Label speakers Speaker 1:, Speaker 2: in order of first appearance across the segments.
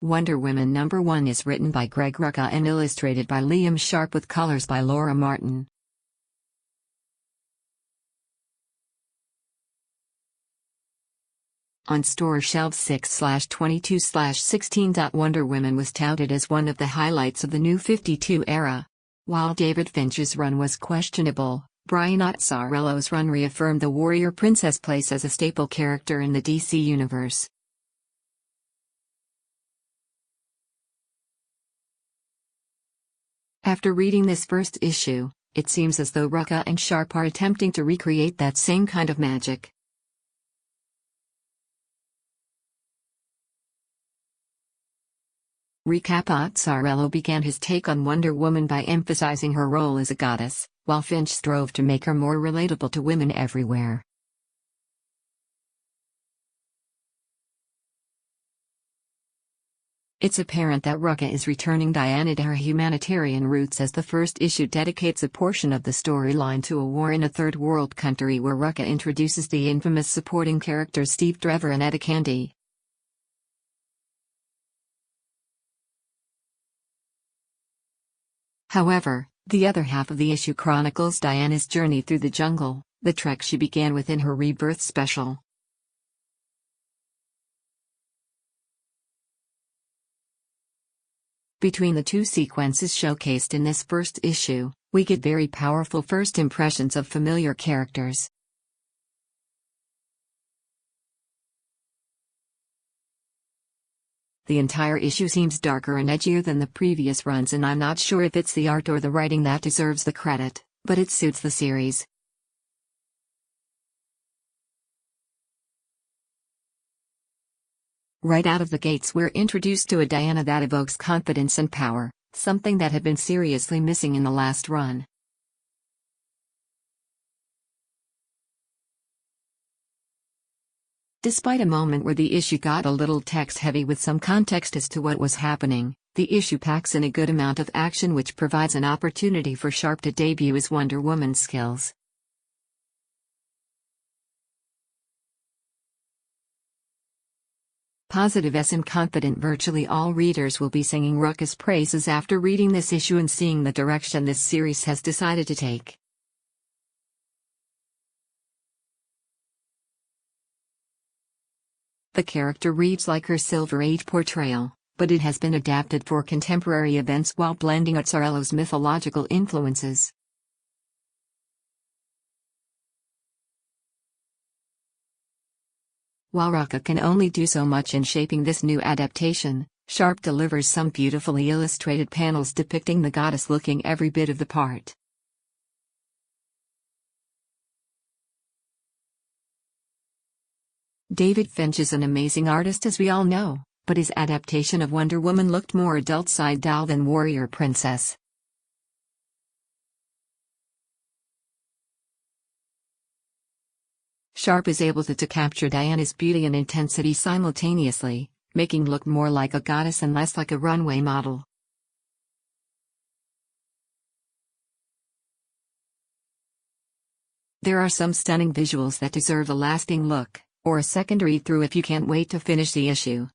Speaker 1: Wonder Woman #1 is written by Greg Rucka and illustrated by Liam Sharp with colors by Laura Martin. On store shelves 6/22/16. Wonder Woman was touted as one of the highlights of the New 52 era. While David Finch's run was questionable, Brian Azzarello's run reaffirmed the warrior princess place as a staple character in the DC universe. After reading this first issue, it seems as though Rucka and Sharp are attempting to recreate that same kind of magic. Recap: Azzarello began his take on Wonder Woman by emphasizing her role as a goddess, while Finch strove to make her more relatable to women everywhere. It's apparent that Rucka is returning Diana to her humanitarian roots, as the first issue dedicates a portion of the storyline to a war in a third world country, where Rucka introduces the infamous supporting characters Steve, Trevor and Etta. However, the other half of the issue chronicles Diana's journey through the jungle, the trek she began with in her Rebirth special. Between the two sequences showcased in this first issue, we get very powerful first impressions of familiar characters. The entire issue seems darker and edgier than the previous runs, and I'm not sure if it's the art or the writing that deserves the credit, but it suits the series. Right out of the gates, we're introduced to a Diana that evokes confidence and power, something that had been seriously missing in the last run. Despite a moment where the issue got a little text-heavy with some context as to what was happening, the issue packs in a good amount of action, which provides an opportunity for Sharp to debut his Wonder Woman skills. #I'm confident virtually all readers will be singing Rucka's praises after reading this issue and seeing the direction this series has decided to take. The character reads like her Silver Age portrayal, but it has been adapted for contemporary events while blending Azzarello's mythological influences. While Rucka can only do so much in shaping this new adaptation, Sharp delivers some beautifully illustrated panels depicting the goddess looking every bit of the part. David Finch is an amazing artist, as we all know, but his adaptation of Wonder Woman looked more adult-side doll than warrior princess. Sharp is able to capture Diana's beauty and intensity simultaneously, making look more like a goddess and less like a runway model. There are some stunning visuals that deserve a lasting look, or a second read-through if you can't wait to finish the issue.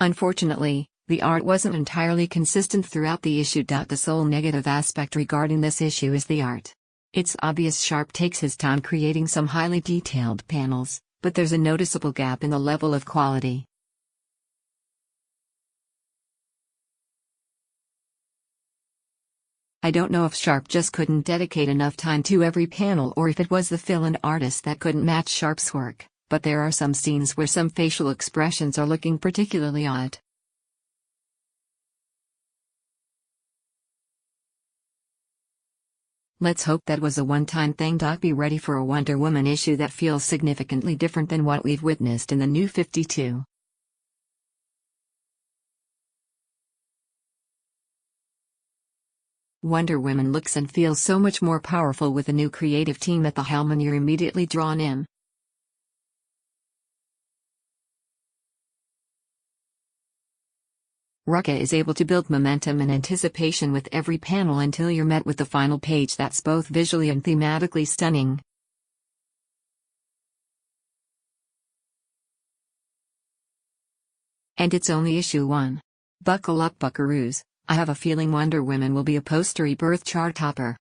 Speaker 1: Unfortunately, the art wasn't entirely consistent throughout the issue. The sole negative aspect regarding this issue is the art. It's obvious Sharp takes his time creating some highly detailed panels, but there's a noticeable gap in the level of quality. I don't know if Sharp just couldn't dedicate enough time to every panel, or if it was the fill-in artist that couldn't match Sharp's work, but there are some scenes where some facial expressions are looking particularly odd. Let's hope that was a one-time thing. Be ready for a Wonder Woman issue that feels significantly different than what we've witnessed in the New 52. Wonder Woman looks and feels so much more powerful with a new creative team at the helm, and you're immediately drawn in. Rucka is able to build momentum and anticipation with every panel until you're met with the final page that's both visually and thematically stunning. And it's only issue 1. Buckle up, buckeroos. I have a feeling Wonder Woman will be a post-Rebirth chart topper.